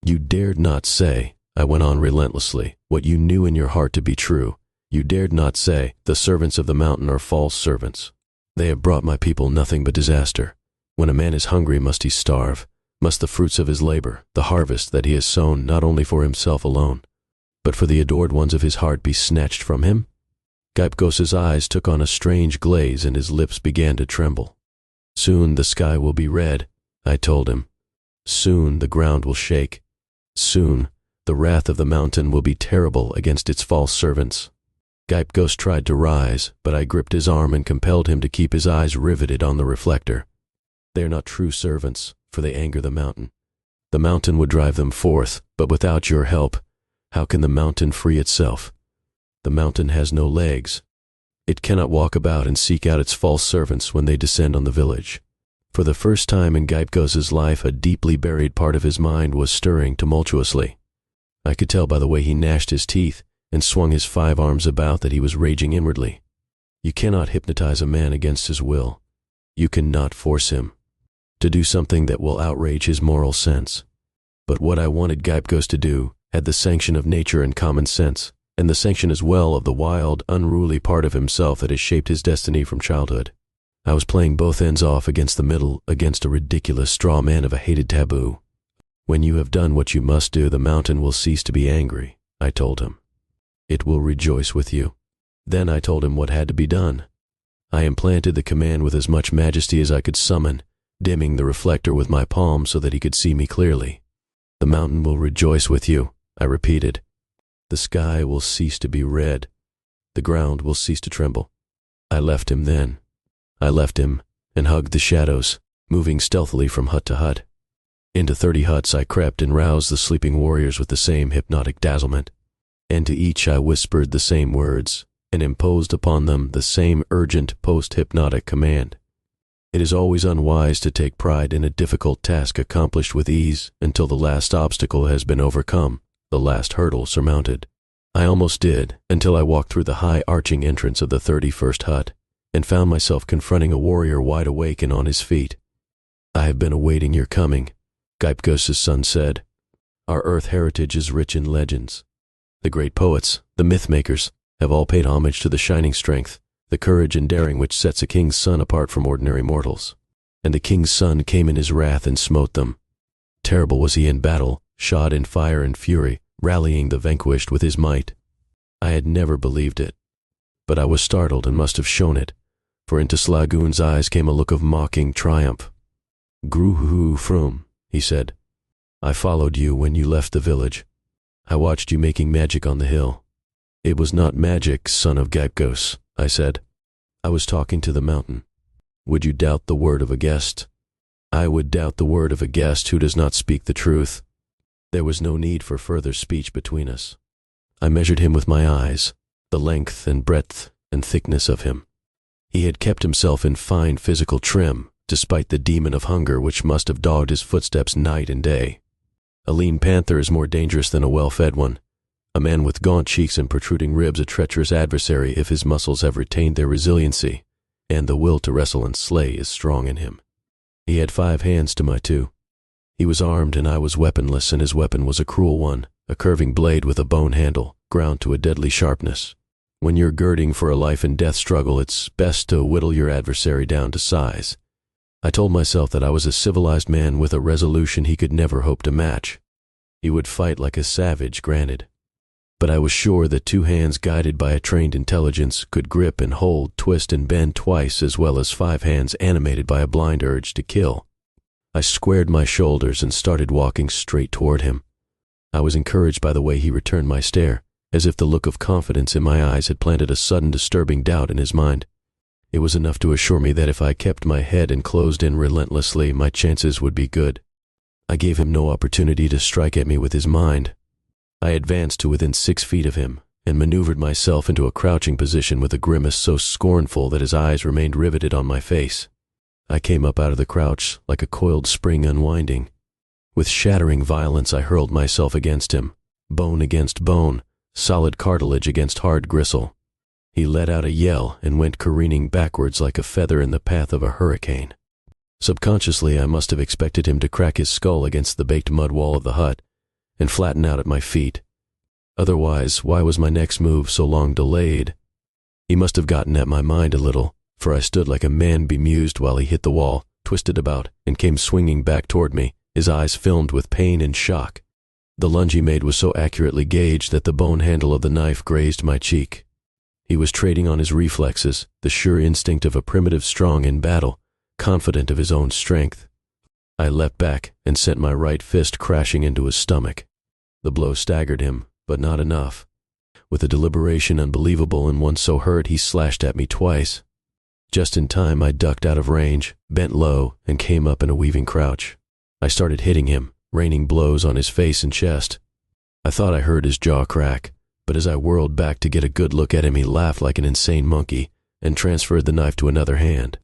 You dared not say, I went on relentlessly, what you knew in your heart to be true. You dared not say, the servants of the mountain are false servants. They have brought my people nothing but disaster. When a man is hungry, must he starve? Must the fruits of his labor, the harvest that he has sown, not only for himself alone, but for the adored ones of his heart, be snatched from him? Gypgos's eyes took on a strange glaze and his lips began to tremble. Soon the sky will be red, I told him. Soon the ground will shake. Soon the wrath of the mountain will be terrible against its false servants. Gypgos tried to rise, but I gripped his arm and compelled him to keep his eyes riveted on the reflector. They are not true servants, for they anger the mountain. The mountain would drive them forth, but without your help, how can the mountain free itself? The mountain has no legs. It cannot walk about and seek out its false servants when they descend on the village. For the first time in Gypgos's life, a deeply buried part of his mind was stirring tumultuously. I could tell by the way he gnashed his teeth and swung his 5 arms about that he was raging inwardly. You cannot hypnotize a man against his will. You cannot force him to do something that will outrage his moral sense. But what I wanted Gypgos to do had the sanction of nature and common sense, and the sanction as well of the wild, unruly part of himself that has shaped his destiny from childhood. I was playing both ends off against the middle, against a ridiculous straw man of a hated taboo. When you have done what you must do, the mountain will cease to be angry, I told him. It will rejoice with you. Then I told him what had to be done. I implanted the command with as much majesty as I could summon, dimming the reflector with my palm so that he could see me clearly. The mountain will rejoice with you, I repeated. The sky will cease to be red. The ground will cease to tremble. I left him then. I left him and hugged the shadows, moving stealthily from hut to hut. Into 30 huts I crept and roused the sleeping warriors with the same hypnotic dazzlement. And to each I whispered the same words, and imposed upon them the same urgent post-hypnotic command. It is always unwise to take pride in a difficult task accomplished with ease until the last obstacle has been overcome, the last hurdle surmounted. I almost did, until I walked through the high arching entrance of the 31st hut, and found myself confronting a warrior wide awake and on his feet. I have been awaiting your coming, Gypgos's son said. Our earth heritage is rich in legends. The great poets, the myth-makers, have all paid homage to the shining strength, the courage and daring which sets a king's son apart from ordinary mortals. And the king's son came in his wrath and smote them. Terrible was he in battle, shod in fire and fury, rallying the vanquished with his might. I had never believed it, but I was startled and must have shown it, for into Slagun's eyes came a look of mocking triumph. Gruhu frum, he said. I followed you when you left the village. I watched you making magic on the hill. It was not magic, son of Gypgos, I said. I was talking to the mountain. Would you doubt the word of a guest? I would doubt the word of a guest who does not speak the truth. There was no need for further speech between us. I measured him with my eyes, the length and breadth and thickness of him. He had kept himself in fine physical trim, despite the demon of hunger which must have dogged his footsteps night and day. A lean panther is more dangerous than a well-fed one. A man with gaunt cheeks and protruding ribs a treacherous adversary if his muscles have retained their resiliency, and the will to wrestle and slay is strong in him. He had 5 hands to my 2. He was armed and I was weaponless, and his weapon was a cruel one, a curving blade with a bone handle, ground to a deadly sharpness. When you're girding for a life and death struggle, it's best to whittle your adversary down to size. I told myself that I was a civilized man with a resolution he could never hope to match. He would fight like a savage, granted. But I was sure that 2 hands guided by a trained intelligence could grip and hold, twist and bend twice as well as 5 hands animated by a blind urge to kill. I squared my shoulders and started walking straight toward him. I was encouraged by the way he returned my stare, as if the look of confidence in my eyes had planted a sudden disturbing doubt in his mind. It was enough to assure me that if I kept my head and closed in relentlessly, my chances would be good. I gave him no opportunity to strike at me with his mind. I advanced to within 6 feet of him and maneuvered myself into a crouching position with a grimace so scornful that his eyes remained riveted on my face. I came up out of the crouch like a coiled spring unwinding. With shattering violence, I hurled myself against him, bone against bone, solid cartilage against hard gristle. He let out a yell and went careening backwards like a feather in the path of a hurricane. Subconsciously, I must have expected him to crack his skull against the baked mud wall of the hut and flatten out at my feet. Otherwise, why was my next move so long delayed? He must have gotten at my mind a little, for I stood like a man bemused while he hit the wall, twisted about, and came swinging back toward me, his eyes filmed with pain and shock. The lunge he made was so accurately gauged that the bone handle of the knife grazed my cheek. He was trading on his reflexes, the sure instinct of a primitive strong in battle, confident of his own strength. I leapt back and sent my right fist crashing into his stomach. The blow staggered him, but not enough. With a deliberation unbelievable in one so hurt, he slashed at me twice. Just in time, I ducked out of range, bent low, and came up in a weaving crouch. I started hitting him, raining blows on his face and chest. I thought I heard his jaw crack, but as I whirled back to get a good look at him, he laughed like an insane monkey and transferred the knife to another hand.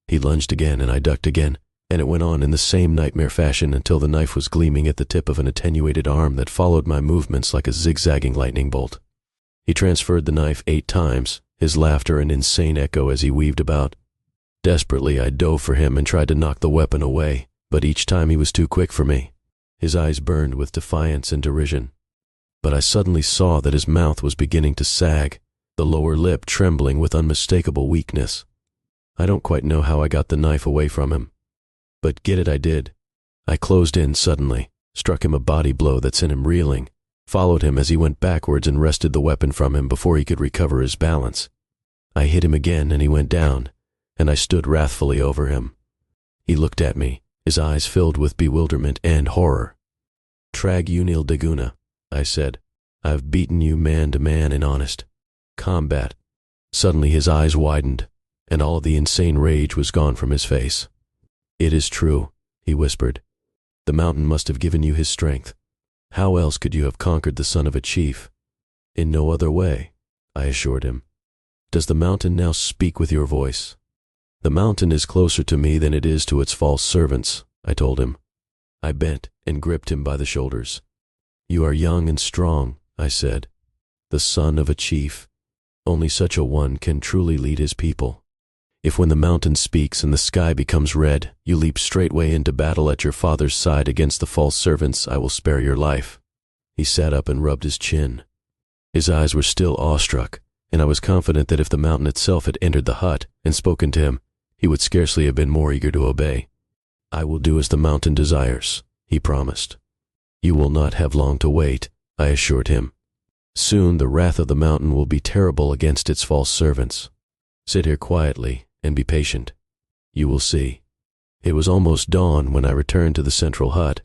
He lunged again, and I ducked again, and it went on in the same nightmare fashion until the knife was gleaming at the tip of an attenuated arm that followed my movements like a zigzagging lightning bolt. He transferred the knife 8 times, his laughter an insane echo as he weaved about. Desperately, I dove for him and tried to knock the weapon away, but each time he was too quick for me. His eyes burned with defiance and derision. But I suddenly saw that his mouth was beginning to sag, the lower lip trembling with unmistakable weakness. I don't quite know how I got the knife away from him, but get it I did. I closed in suddenly, struck him a body blow that sent him reeling, followed him as he went backwards and wrested the weapon from him before he could recover his balance. I hit him again and he went down, and I stood wrathfully over him. He looked at me, his eyes filled with bewilderment and horror. "Trag unil deguna," I said. "I've beaten you man to man in honest combat." Suddenly his eyes widened, and all of the insane rage was gone from his face. "It is true," he whispered. "The mountain must have given you his strength. How else could you have conquered the son of a chief?" "In no other way," I assured him. "Does the mountain now speak with your voice?" "The mountain is closer to me than it is to its false servants," I told him. I bent and gripped him by the shoulders. "You are young and strong," I said. "The son of a chief. Only such a one can truly lead his people. If when the mountain speaks and the sky becomes red, you leap straightway into battle at your father's side against the false servants, I will spare your life." He sat up and rubbed his chin. His eyes were still awestruck, and I was confident that if the mountain itself had entered the hut and spoken to him, he would scarcely have been more eager to obey. "I will do as the mountain desires," he promised. "You will not have long to wait," I assured him. "Soon the wrath of the mountain will be terrible against its false servants. Sit here quietly and be patient. You will see." It was almost dawn when I returned to the central hut.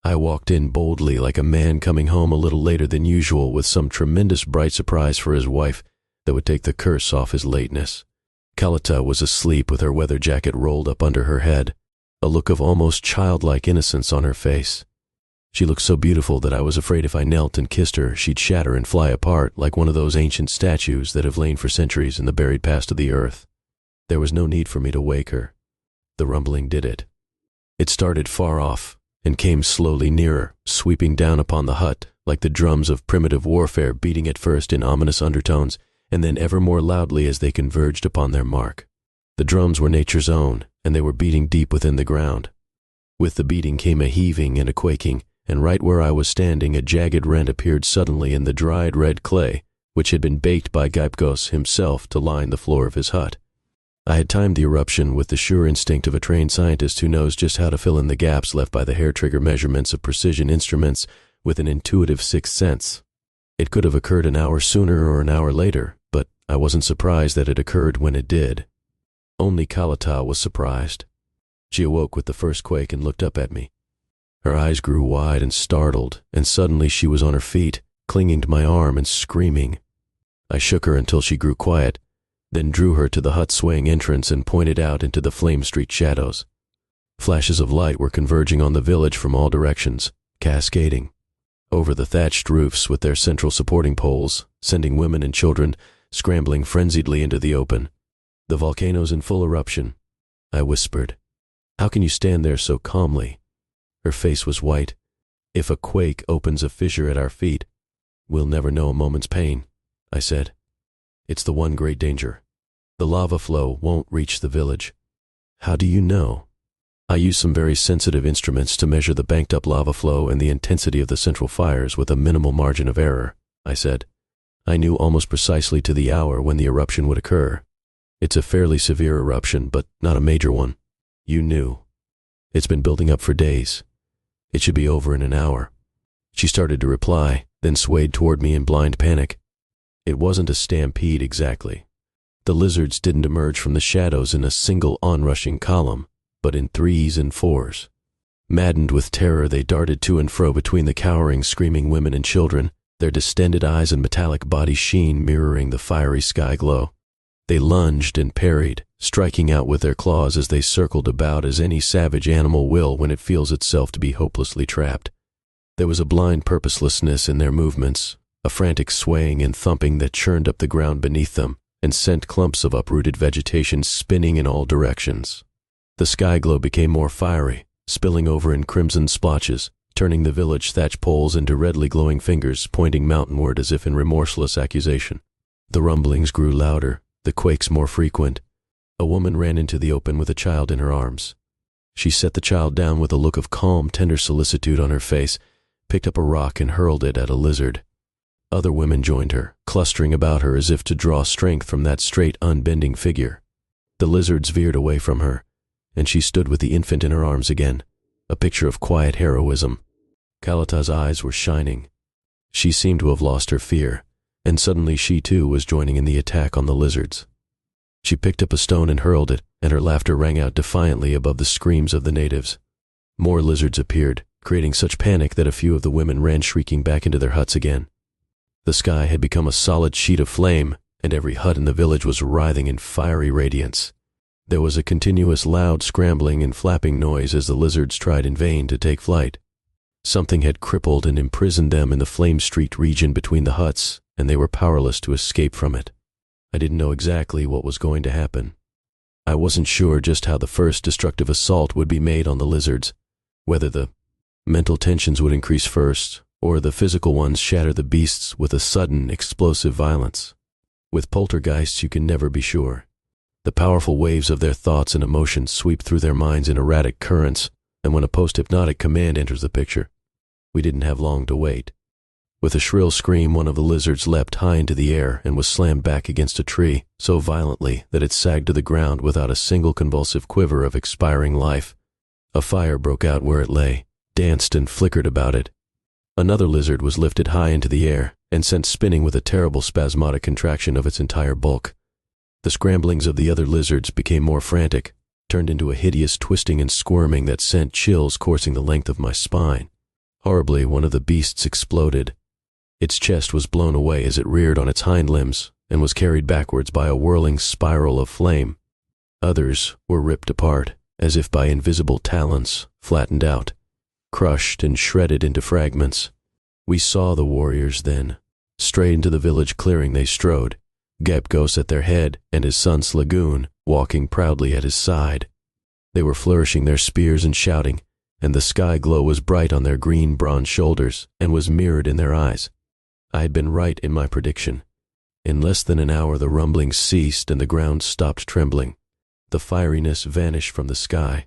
I walked in boldly like a man coming home a little later than usual with some tremendous bright surprise for his wife that would take the curse off his lateness. Kalata was asleep with her weather jacket rolled up under her head, a look of almost childlike innocence on her face. She looked so beautiful that I was afraid if I knelt and kissed her, she'd shatter and fly apart like one of those ancient statues that have lain for centuries in the buried past of the earth. There was no need for me to wake her. The rumbling did it. It started far off and came slowly nearer, sweeping down upon the hut like the drums of primitive warfare, beating at first in ominous undertones and then ever more loudly as they converged upon their mark. The drums were nature's own, and they were beating deep within the ground. With the beating came a heaving and a quaking, and right where I was standing a jagged rent appeared suddenly in the dried red clay, which had been baked by Gypgos himself to line the floor of his hut. I had timed the eruption with the sure instinct of a trained scientist who knows just how to fill in the gaps left by the hair-trigger measurements of precision instruments with an intuitive sixth sense. It could have occurred an hour sooner or an hour later, but I wasn't surprised that it occurred when it did. Only Kalata was surprised. She awoke with the first quake and looked up at me. Her eyes grew wide and startled, and suddenly she was on her feet, clinging to my arm and screaming. I shook her until she grew quiet, then drew her to the hut swaying entrance and pointed out into the flame-streaked shadows. Flashes of light were converging on the village from all directions, cascading over the thatched roofs with their central supporting poles, sending women and children scrambling frenziedly into the open. The volcano's in full eruption, I whispered. How can you stand there so calmly? Her face was white. If a quake opens a fissure at our feet, we'll never know a moment's pain, I said. It's the one great danger. The lava flow won't reach the village. How do you know? I used some very sensitive instruments to measure the banked-up lava flow and the intensity of the central fires with a minimal margin of error, I said. I knew almost precisely to the hour when the eruption would occur. It's a fairly severe eruption, but not a major one. You knew. It's been building up for days. It should be over in an hour. She started to reply, then swayed toward me in blind panic. It wasn't a stampede exactly. The lizards didn't emerge from the shadows in a single onrushing column, but in threes and fours. Maddened with terror, they darted to and fro between the cowering, screaming women and children, their distended eyes and metallic body sheen mirroring the fiery sky glow. They lunged and parried, striking out with their claws as they circled about as any savage animal will when it feels itself to be hopelessly trapped. There was a blind purposelessness in their movements, a frantic swaying and thumping that churned up the ground beneath them and sent clumps of uprooted vegetation spinning in all directions. The sky glow became more fiery, spilling over in crimson splotches, turning the village thatch poles into redly glowing fingers pointing mountainward as if in remorseless accusation. The rumblings grew louder, the quakes more frequent. A woman ran into the open with a child in her arms. She set the child down with a look of calm, tender solicitude on her face, picked up a rock and hurled it at a lizard. Other women joined her, clustering about her as if to draw strength from that straight, unbending figure. The lizards veered away from her, and she stood with the infant in her arms again, a picture of quiet heroism. Kalata's eyes were shining. She seemed to have lost her fear, and suddenly she too was joining in the attack on the lizards. She picked up a stone and hurled it, and her laughter rang out defiantly above the screams of the natives. More lizards appeared, creating such panic that a few of the women ran shrieking back into their huts again. The sky had become a solid sheet of flame, and every hut in the village was writhing in fiery radiance. There was a continuous loud scrambling and flapping noise as the lizards tried in vain to take flight. Something had crippled and imprisoned them in the flame-streaked region between the huts, and they were powerless to escape from it. I didn't know exactly what was going to happen. I wasn't sure just how the first destructive assault would be made on the lizards, whether the mental tensions would increase first, or the physical ones shatter the beasts with a sudden, explosive violence. With poltergeists, you can never be sure. The powerful waves of their thoughts and emotions sweep through their minds in erratic currents, and when a post-hypnotic command enters the picture, we didn't have long to wait. With a shrill scream, one of the lizards leapt high into the air and was slammed back against a tree so violently that it sagged to the ground without a single convulsive quiver of expiring life. A fire broke out where it lay, danced and flickered about it. Another lizard was lifted high into the air and sent spinning with a terrible spasmodic contraction of its entire bulk. The scramblings of the other lizards became more frantic, turned into a hideous twisting and squirming that sent chills coursing the length of my spine. Horribly, one of the beasts exploded. Its chest was blown away as it reared on its hind limbs and was carried backwards by a whirling spiral of flame. Others were ripped apart, as if by invisible talons, flattened out, crushed and shredded into fragments. We saw the warriors then. Straight into the village clearing they strode, Gepgos at their head and his son Slagoon walking proudly at his side. They were flourishing their spears and shouting, and the sky glow was bright on their green bronze shoulders and was mirrored in their eyes. I had been right in my prediction. In less than an hour the rumblings ceased and the ground stopped trembling. The fieriness vanished from the sky.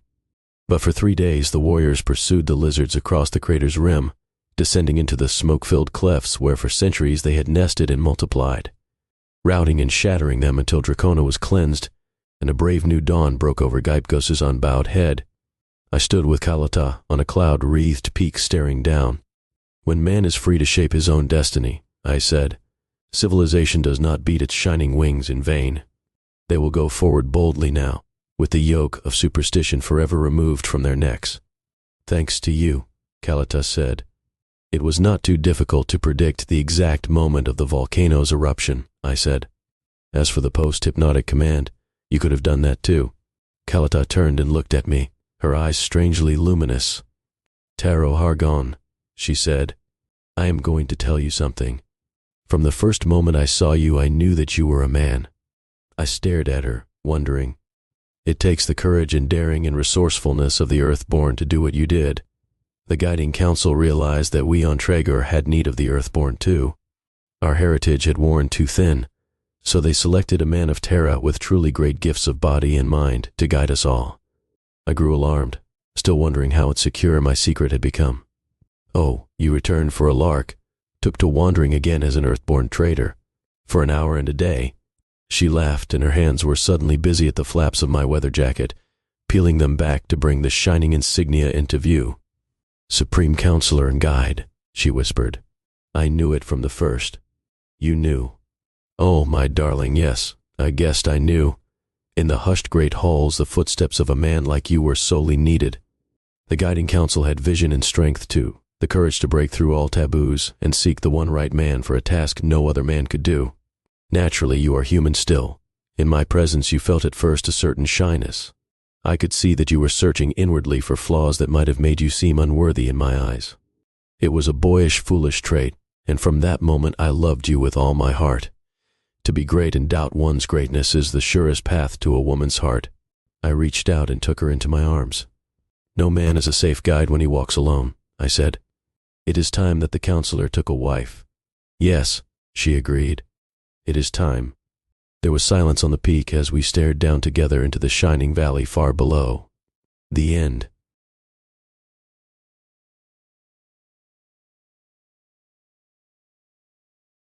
But for 3 days the warriors pursued the lizards across the crater's rim, descending into the smoke-filled clefts where for centuries they had nested and multiplied, routing and shattering them until Dracona was cleansed, and a brave new dawn broke over Gepgos's unbowed head. I stood with Kalata on a cloud-wreathed peak staring down. When man is free to shape his own destiny, I said, civilization does not beat its shining wings in vain. They will go forward boldly now, with the yoke of superstition forever removed from their necks. Thanks to you, Kalata said. It was not too difficult to predict the exact moment of the volcano's eruption, I said. As for the post-hypnotic command, you could have done that too. Kalata turned and looked at me, her eyes strangely luminous. Taro Hargon, she said, I am going to tell you something. From the first moment I saw you, I knew that you were a man. I stared at her, wondering. It takes the courage and daring and resourcefulness of the Earthborn to do what you did. The guiding council realized that we on Traeger had need of the Earthborn too. Our heritage had worn too thin, so they selected a man of Terra with truly great gifts of body and mind to guide us all. I grew alarmed, still wondering how insecure my secret had become. Oh, you returned for a lark, took to wandering again as an Earthborn trader, for an hour and a day. She laughed, and her hands were suddenly busy at the flaps of my weather jacket, peeling them back to bring the shining insignia into view. Supreme Counselor and Guide, she whispered. I knew it from the first. You knew. Oh, my darling, yes, I guessed I knew. In the hushed great halls, the footsteps of a man like you were sorely needed. The guiding council had vision and strength too, the courage to break through all taboos and seek the one right man for a task no other man could do. Naturally, you are human still. In my presence, you felt at first a certain shyness. I could see that you were searching inwardly for flaws that might have made you seem unworthy in my eyes. It was a boyish, foolish trait, and from that moment I loved you with all my heart. To be great and doubt one's greatness is the surest path to a woman's heart. I reached out and took her into my arms. No man is a safe guide when he walks alone, I said. It is time that the counselor took a wife. Yes, she agreed. It is time. There was silence on the peak as we stared down together into the shining valley far below. The end.